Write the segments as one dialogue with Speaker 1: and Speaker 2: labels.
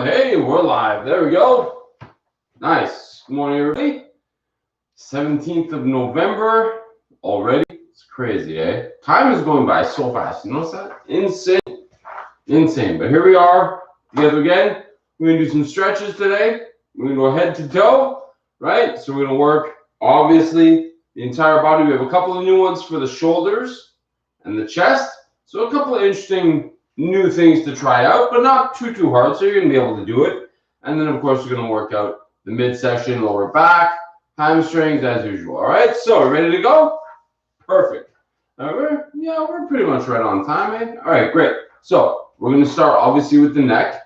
Speaker 1: Hey, we're live. There we go. Nice. Good morning, everybody. 17th of November already. It's crazy, eh? Time is going by so fast. You notice that? Insane. Insane. But here we are together again. We're going to do some stretches today. We're going to go head to toe, right? So we're going to work, obviously, the entire body. We have a couple of new ones for the shoulders and the chest. So a couple of interesting new things to try out, but not too hard, so you're going to be able to do it. And then, of course, we're going to work out the midsection, lower back, hamstrings, as usual. All right, so ready to go? Perfect. We're pretty much right on time, eh? All right, great. So we're going to start, obviously, with the neck.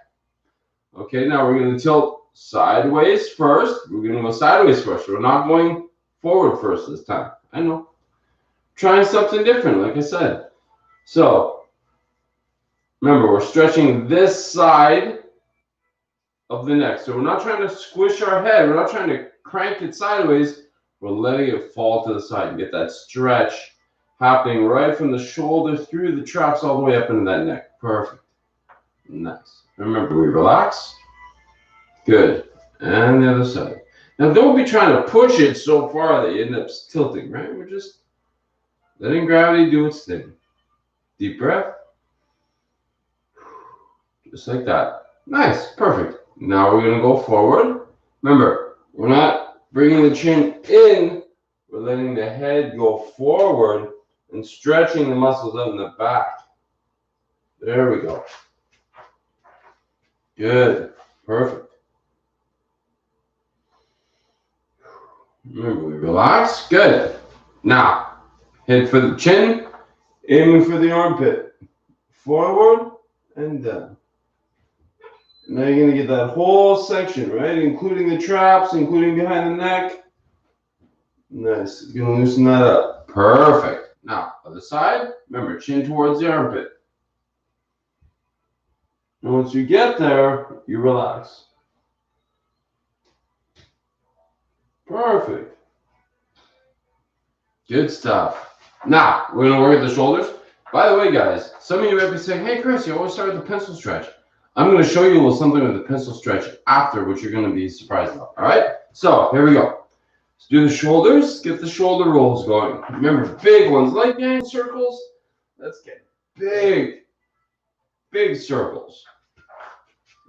Speaker 1: Okay, now we're going to tilt sideways first. We're going to go sideways first. We're not going forward first this time. I know. Trying something different, like I said. So remember, we're stretching this side of the neck. So we're not trying to squish our head. We're not trying to crank it sideways. We're letting it fall to the side and get that stretch happening right from the shoulder through the traps all the way up into that neck. Perfect. Nice. Remember, we relax. Good. And the other side. Now, don't be trying to push it so far that you end up tilting, right? We're just letting gravity do its thing. Deep breath. Just like that. Nice. Perfect. Now we're going to go forward. Remember, we're not bringing the chin in. We're letting the head go forward and stretching the muscles out in the back. There we go. Good. Perfect. Remember, we relax. Good. Now, head for the chin, aiming for the armpit. Forward and down. Now you're going to get that whole section, right? Including the traps, including behind the neck. Nice. You're going to loosen that up. Perfect. Now, other side. Remember, chin towards the armpit. And once you get there, you relax. Perfect. Good stuff. Now, we're going to work at the shoulders. By the way, guys, some of you might be saying, hey, Chris, you always start with the pencil stretch. I'm going to show you a little something with the pencil stretch after, which you're going to be surprised about. All right? So, here we go. Let's do the shoulders. Get the shoulder rolls going. Remember, big ones, like gang circles. Let's get big circles.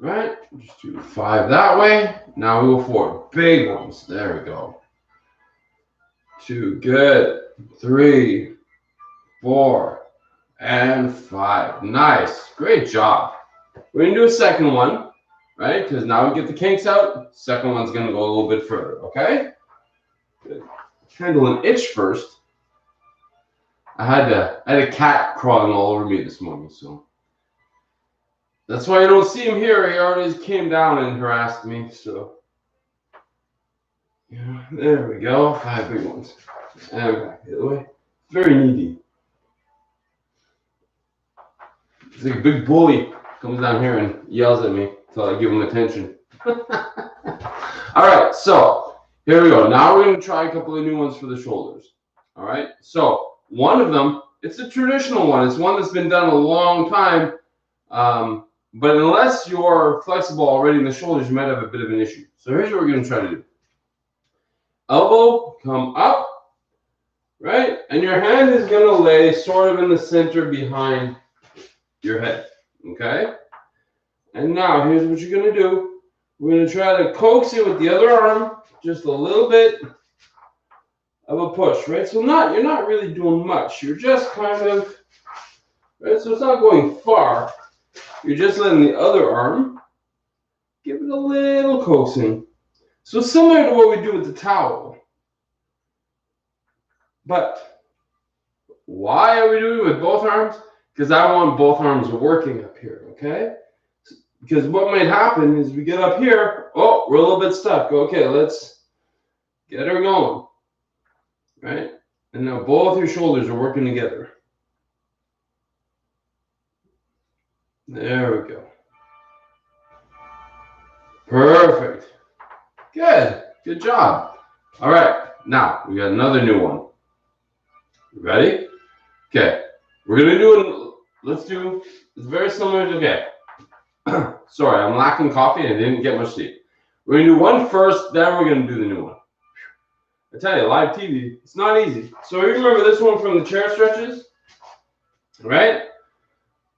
Speaker 1: Right? Just do 5 that way. Now we go forward. Big ones. There we go. 2. Good. 3, 4, and 5. Nice. Great job. We're going to do a second one, right? Because now we get the kinks out. Second one's going to go a little bit further, okay? Good. Handle an itch first. I had a cat crawling all over me this morning, so that's why you don't see him here. He already came down and harassed me, so yeah, there we go. 5 big ones. And back the other way. Very needy. It's like a big bully. Comes down here and yells at me until I give him attention. All right, so here we go. Now we're going to try a couple of new ones for the shoulders. All right, so one of them, it's a traditional one. It's one that's been done a long time. But unless you're flexible already in the shoulders, you might have a bit of an issue. So here's what we're going to try to do. Elbow, come up, right? And your hand is going to lay sort of in the center behind your head. Okay, and now here's what you're going to do. We're going to try to coax it with the other arm, just a little bit of a push, right? So you're not really doing much. You're just kind of, right? So it's not going far. You're just letting the other arm give it a little coaxing. So similar to what we do with the towel. But why are we doing it with both arms? Because I want both arms working up here, okay? Because what might happen is we get up here, oh, we're a little bit stuck. Okay, let's get her going, right? And now both your shoulders are working together. There we go. Perfect. Good. Good job. All right, now we got another new one. Ready? Okay. We're going to do it. Let's do, it's very similar to, okay. Sorry, I'm lacking coffee and I didn't get much sleep. We're going to do one first, then we're going to do the new one. I tell you, live TV, it's not easy. So you remember this one from the chair stretches, right?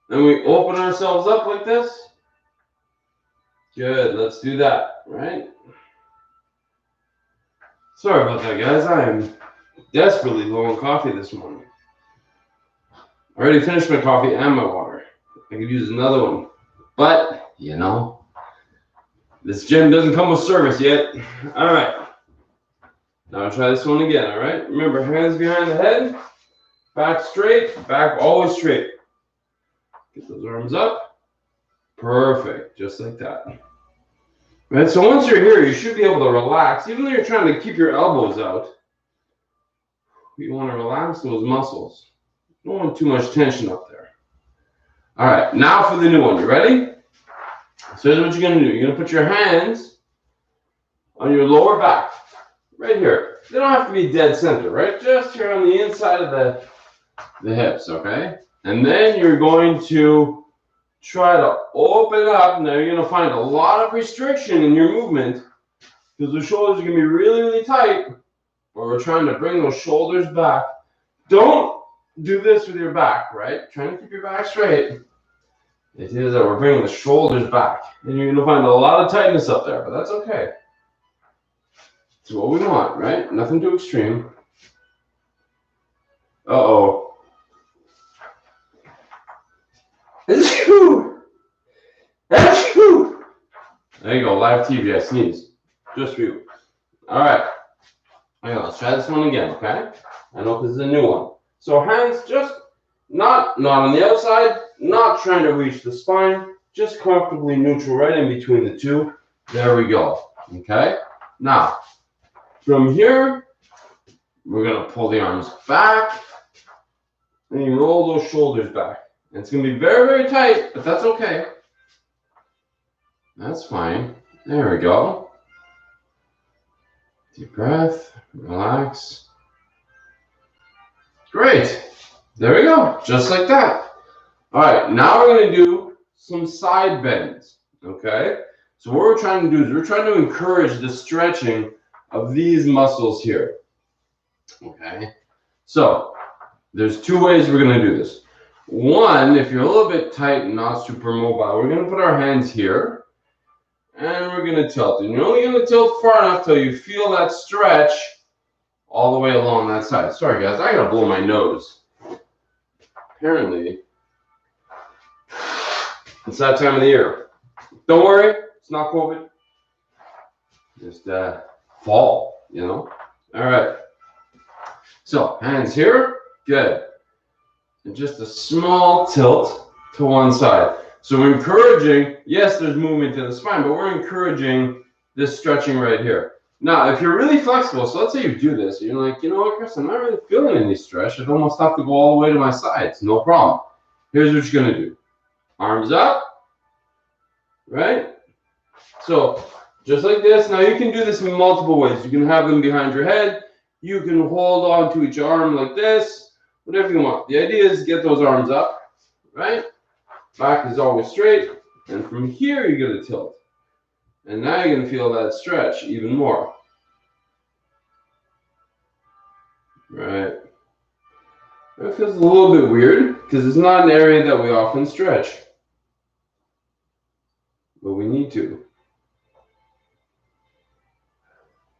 Speaker 1: And we open ourselves up like this. Good, let's do that, right? Sorry about that, guys. I am desperately low on coffee this morning. I already finished my coffee and my water. I could use another one. But, you know, this gym doesn't come with service yet. All right. Now I'll try this one again, all right? Remember, hands behind the head, back straight, back always straight. Get those arms up. Perfect, just like that. Right, so once you're here, you should be able to relax. Even though you're trying to keep your elbows out, you want to relax those muscles. Don't want too much tension up there. All right, now for the new one. You ready? So here's what you're going to do. You're going to put your hands on your lower back, right here. They don't have to be dead center, right? Just here on the inside of the hips, okay? And then you're going to try to open up. Now you're going to find a lot of restriction in your movement because the shoulders are going to be really, really tight. But we're trying to bring those shoulders back. Don't do this with your back, right? Trying to keep your back straight. It is that we're bringing the shoulders back. And you're going to find a lot of tightness up there, but that's okay. It's what we want, right? Nothing too extreme. Uh-oh. Achoo! Achoo! There you go, live TV, I sneezed. Just for you. All right. Okay, let's try this one again, okay? I know this is a new one. So hands just not on the outside, not trying to reach the spine, just comfortably neutral right in between the two. There we go, okay? Now, from here, we're going to pull the arms back and you roll those shoulders back. And it's going to be very, very tight, but that's okay. That's fine. There we go. Deep breath, relax. Great. There we go, just like that. All right, now we're going to do some side bends, okay? So what we're trying to do is we're trying to encourage the stretching of these muscles here, okay? So there's two ways we're going to do this. One, if you're a little bit tight and not super mobile, we're going to put our hands here and we're going to tilt. And you're only going to tilt far enough till you feel that stretch all the way along that side. Sorry guys, I got to blow my nose. Apparently, it's that time of the year. Don't worry, it's not COVID. Just fall, you know? All right. So, hands here. Good. And just a small tilt to one side. So we're encouraging, yes, there's movement in the spine, but we're encouraging this stretching right here. Now, if you're really flexible, so let's say you do this, you're like, you know what, Chris, I'm not really feeling any stretch. I'd almost have to go all the way to my sides. No problem. Here's what you're going to do. Arms up, right? So, just like this. Now, you can do this in multiple ways. You can have them behind your head. You can hold on to each arm like this, whatever you want. The idea is get those arms up, right? Back is always straight. And from here, you're going to tilt. And now you're going to feel that stretch even more. Right. That feels a little bit weird because it's not an area that we often stretch. But we need to.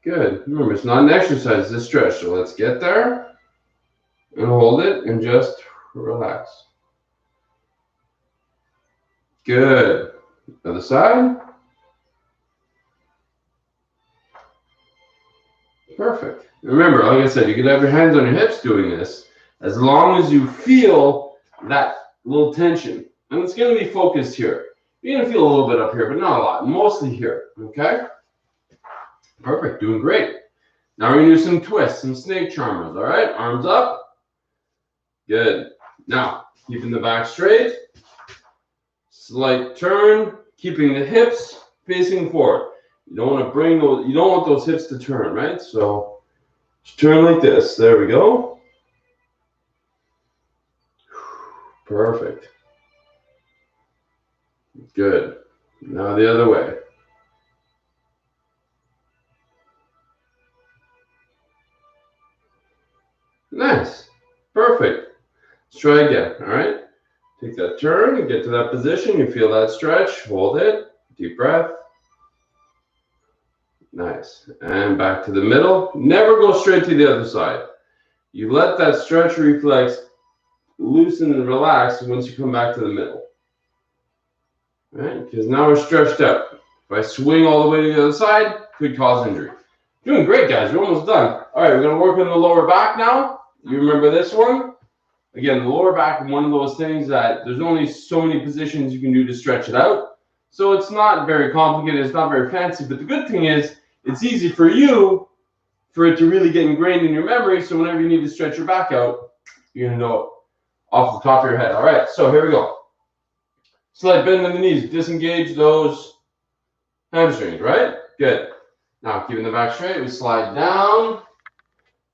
Speaker 1: Good. Remember, it's not an exercise, it's a stretch. So let's get there and hold it and just relax. Good. Other side. Perfect. Remember, like I said, you can have your hands on your hips doing this as long as you feel that little tension. And it's going to be focused here. You're going to feel a little bit up here, but not a lot. Mostly here. Okay? Perfect. Doing great. Now we're going to do some twists, some snake charmers. All right? Arms up. Good. Now, keeping the back straight. Slight turn. Keeping the hips facing forward. You don't want to bring those, you don't want those hips to turn, right? So just turn like this. There we go. Perfect. Good. Now the other way. Nice. Perfect. Let's try again. All right. Take that turn and get to that position. You feel that stretch. Hold it. Deep breath. Nice. And back to the middle. Never go straight to the other side. You let that stretch reflex loosen and relax once you come back to the middle. All right? Because now we're stretched out. If I swing all the way to the other side, could cause injury. Doing great, guys. We're almost done. All right, we're going to work on the lower back now. You remember this one? Again, the lower back is one of those things that there's only so many positions you can do to stretch it out. So it's not very complicated. It's not very fancy. But the good thing is it's easy for you for it to really get ingrained in your memory. So whenever you need to stretch your back out, you're going to know it off the top of your head. All right, so here we go. Slight bend in the knees. Disengage those hamstrings, right? Good. Now, keeping the back straight, we slide down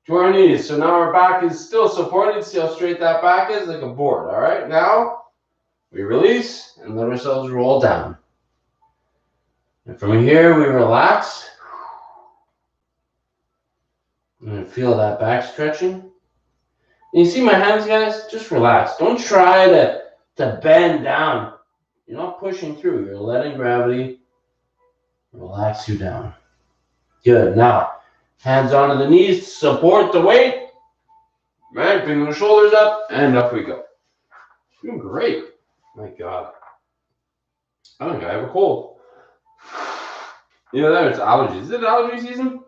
Speaker 1: to our knees. So now our back is still supported. See how straight that back is? Like a board. All right, now we release and let ourselves roll down. And from here, we relax. And feel that back stretching. And you see my hands, guys? Just relax. Don't try to bend down. You're not pushing through. You're letting gravity relax you down. Good. Now, hands onto the knees, support the weight. Right, bring the shoulders up, and up we go. Doing great. My God. I think I have a cold. You know, that it's allergies. Is it allergy season?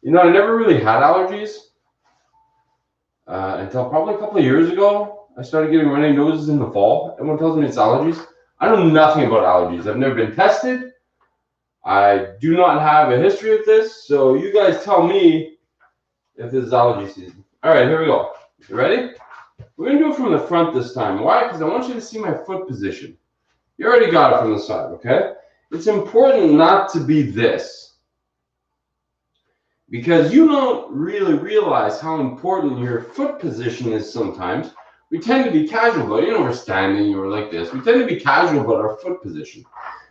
Speaker 1: You know, I never really had allergies until probably a couple of years ago. I started getting runny noses in the fall. Everyone tells me it's allergies. I know nothing about allergies. I've never been tested. I do not have a history of this, so you guys tell me if this is allergy season. All right, here we go. You ready? We're going to do it from the front this time. Why? Because I want you to see my foot position. You already got it from the side, okay? It's important not to be this, because you don't really realize how important your foot position is sometimes. We tend to be casual about it. You know, we're standing or like this. We tend to be casual about our foot position.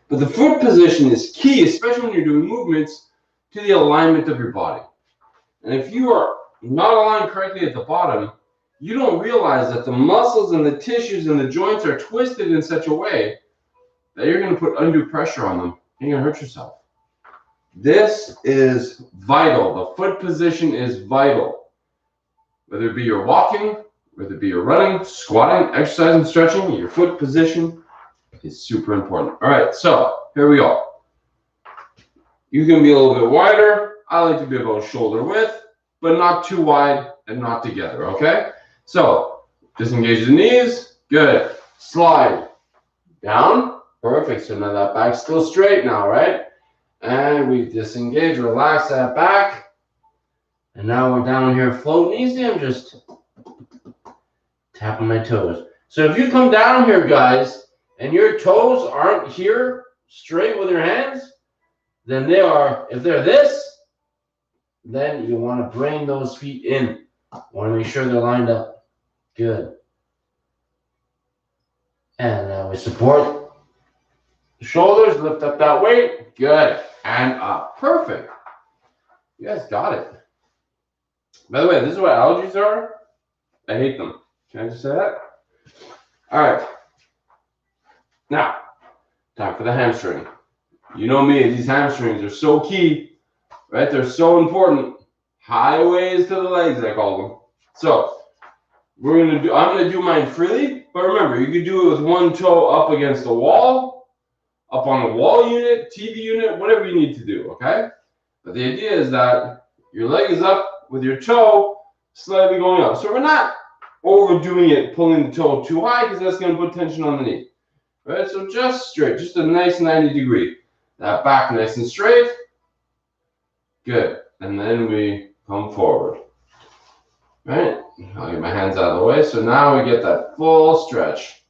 Speaker 1: But the foot position is key, especially when you're doing movements, to the alignment of your body. And if you are not aligned correctly at the bottom, you don't realize that the muscles and the tissues and the joints are twisted in such a way that you're going to put undue pressure on them and you're going to hurt yourself. This is vital. The foot position is vital. Whether it be you're walking, whether it be you're running, squatting, exercising, stretching, your foot position is super important. All right, so here we go. You can be a little bit wider. I like to be about shoulder width, but not too wide and not together, okay? So disengage the knees. Good. Slide down. Perfect. So now that back's still straight now, right? And we disengage, relax that back. And now we're down here floating easy. I'm just tapping my toes. So if you come down here, guys, and your toes aren't here straight with your hands, then they are, if they're this, then you want to bring those feet in. You want to make sure they're lined up. Good. And now we support the shoulders, lift up that weight. Good. And up. Perfect. You guys got it. By the way, this is what allergies are. I hate them. Can I just say that? All right. Now, time for the hamstring. You know me, these hamstrings are so key, right? They're so important. Highways to the legs, I call them. So, I'm gonna do mine freely, but remember, you can do it with one toe up against the wall, up on the wall unit, TV unit, whatever you need to do, okay? But the idea is that your leg is up with your toe slightly going up. So we're not overdoing it, pulling the toe too high, because that's gonna put tension on the knee. Right, so just straight, just a nice 90 degree. That back nice and straight. Good. And then we come forward. Right? I'll get my hands out of the way. So now we get that full stretch.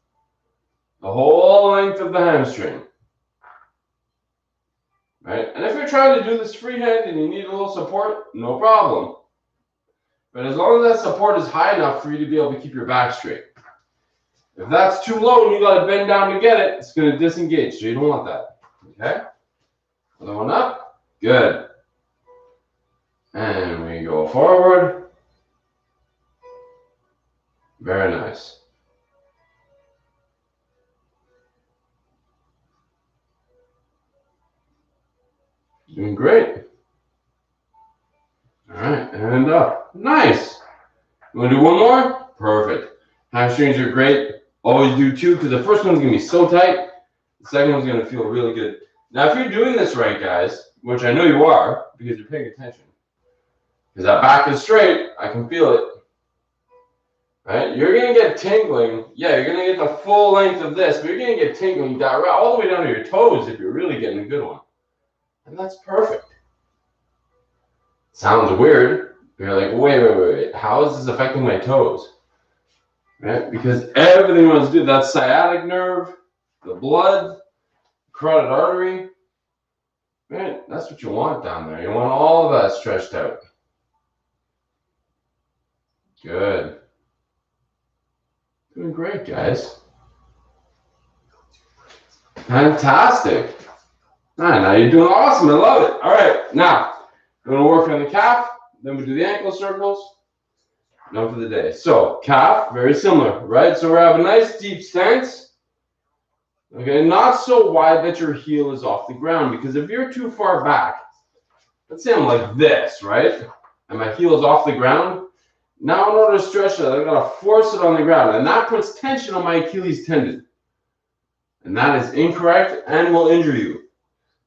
Speaker 1: The whole length of the hamstring. Right? And if you're trying to do this freehand and you need a little support, no problem. But as long as that support is high enough for you to be able to keep your back straight. If that's too low and you got to bend down to get it, it's going to disengage. So you don't want that. Okay? Another one up. Good. And we go forward. Very nice. Doing great. All right, and up. Nice. You want to do one more? Perfect. Hamstrings are great. Always do two, because the first one's going to be so tight. The second one's going to feel really good. Now, if you're doing this right, guys, which I know you are, because you're paying attention, because that back is straight, I can feel it. Right? You're going to get tingling. Yeah, you're going to get the full length of this, but you're going to get tingling down, all the way down to your toes if you're really getting a good one. And that's perfect. Sounds weird. You're like, wait. How is this affecting my toes? Right? Because everything wants to do that sciatic nerve, the blood, carotid artery. Right? That's what you want down there. You want all of that stretched out. Good. Doing great, guys. Fantastic. All right, now you're doing awesome. I love it. All right, now we're going to work on the calf. Then we do the ankle circles. Done for the day. So calf, very similar, right? So we have a nice deep stance. Okay, not so wide that your heel is off the ground, because if you're too far back, let's say I'm like this, right? And my heel is off the ground. Now in order to stretch it, I've got to force it on the ground, and that puts tension on my Achilles tendon. And that is incorrect and will injure you.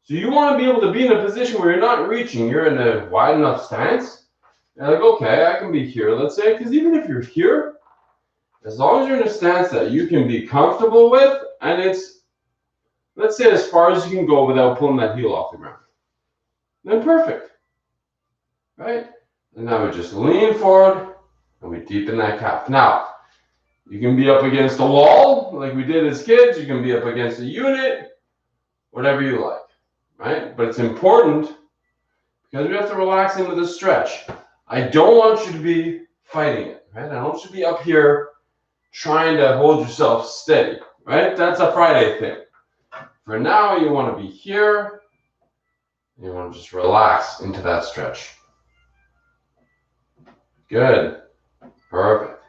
Speaker 1: So you want to be able to be in a position where you're not reaching, you're in a wide enough stance. You're like, okay, I can be here, let's say, because even if you're here, as long as you're in a stance that you can be comfortable with, and it's, let's say, as far as you can go without pulling that heel off the ground, then perfect, right? And now we just lean forward, and we deepen that calf. Now, you can be up against a wall, like we did as kids. You can be up against a unit, whatever you like, right? But it's important, because we have to relax into the stretch. I don't want you to be fighting it, right? I don't want you to be up here trying to hold yourself steady, right? That's a Friday thing. For now, you want to be here. You want to just relax into that stretch. Good. Perfect.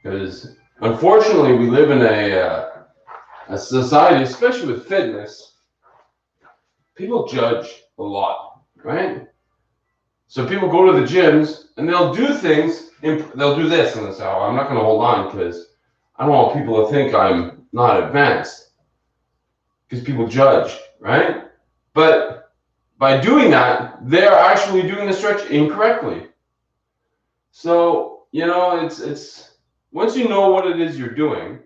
Speaker 1: Because unfortunately, we live in a society, especially with fitness, people judge a lot, right? So people go to the gyms and they'll do things, they'll do this, and they'll say, oh, I'm not going to hold on because I don't want people to think I'm not advanced, because people judge, right? But by doing that, they're actually doing the stretch incorrectly. So, you know, it's once you know what it is you're doing,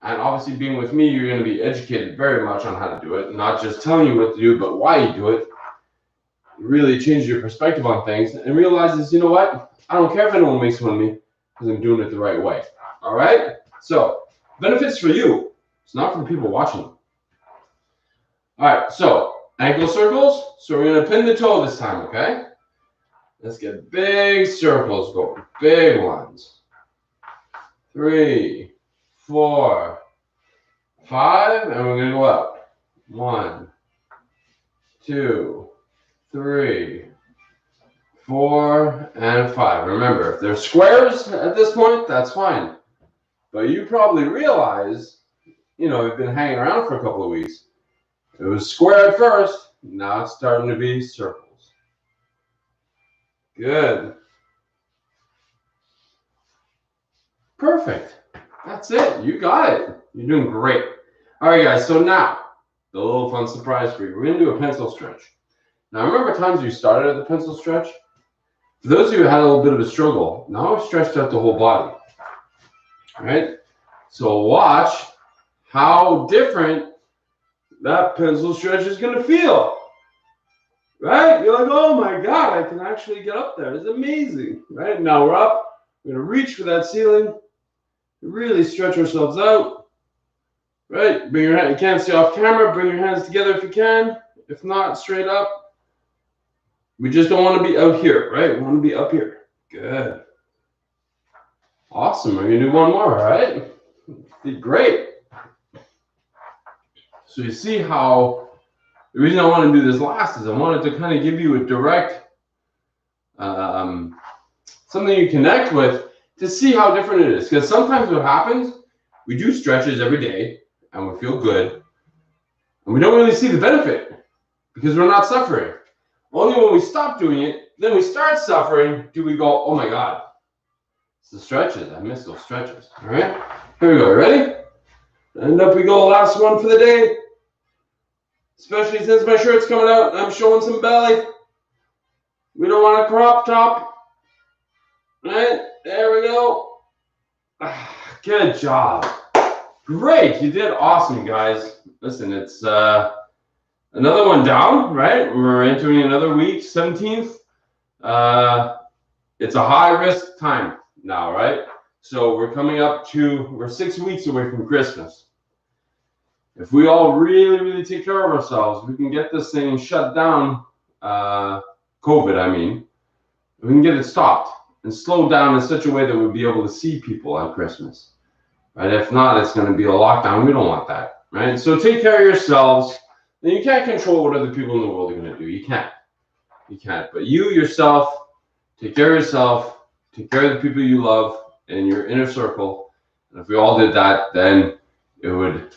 Speaker 1: and obviously being with me, you're going to be educated very much on how to do it, not just telling you what to do, but why you do it. Really change your perspective on things and realizes, you know what? I don't care if anyone makes fun of me, because I'm doing it the right way. All right? So, benefits for you. It's not for the people watching. All right, so ankle circles. So we're going to pin the toe this time, okay? Let's get big circles going. Big ones. 3, 4, 5, and we're going to go up. 1, 2, 3, 4, and 5. Remember, if they're squares at this point, that's fine. But you probably realize, you know, you've been hanging around for a couple of weeks. It was square at first. Now it's starting to be circles. Good. Perfect. That's it. You got it. You're doing great. All right, guys. So now, the little fun surprise for you. We're going to do a pencil stretch. Now, remember times you started at the pencil stretch? For those of you who had a little bit of a struggle, now I've stretched out the whole body. All right? So watch how different that pencil stretch is going to feel. Right? You're like, oh my God, I can actually get up there. It's amazing. Right? Now we're up. We're going to reach for that ceiling. Really stretch ourselves out. Right? Bring your hand. You can't see off camera. Bring your hands together if you can. If not, straight up. We just don't want to be out here, right? We want to be up here. Good. Awesome. We're gonna do one more, all right? Did great. So you see how the reason I want to do this last is I wanted to kind of give you a direct something you connect with to see how different it is. Because sometimes what happens, we do stretches every day and we feel good, and we don't really see the benefit because we're not suffering. Only when we stop doing it, then we start suffering, do we go, oh my God, it's the stretches. I miss those stretches. All right, here we go. Ready? And up we go. Last one for the day. Especially since my shirt's coming out and I'm showing some belly. We don't want a crop top. All right, there we go. Good job. Great, you did awesome, guys. Listen, it's another one down, right? We're entering another week, 17th. It's a high risk time now, right? So we're 6 weeks away from Christmas. If we all really take care of ourselves, we can get this thing shut down, COVID, I mean. We can get it stopped and slowed down in such a way that we'll be able to see people at Christmas. Right? If not, it's going to be a lockdown. We don't want that, right? So take care of yourselves. Then you can't control what other people in the world are going to do. You can't. You can't. But you yourself, take care of yourself, take care of the people you love in your inner circle. And if we all did that, then it would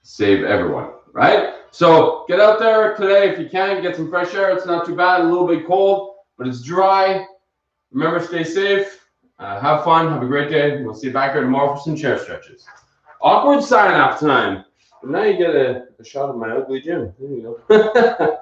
Speaker 1: save everyone, right? So get out there today if you can. Get some fresh air. It's not too bad. A little bit cold, but it's dry. Remember, stay safe. Have fun. Have a great day. We'll see you back here tomorrow for some chair stretches. Awkward sign-off time. But now you get a shot of my ugly gym. There you go.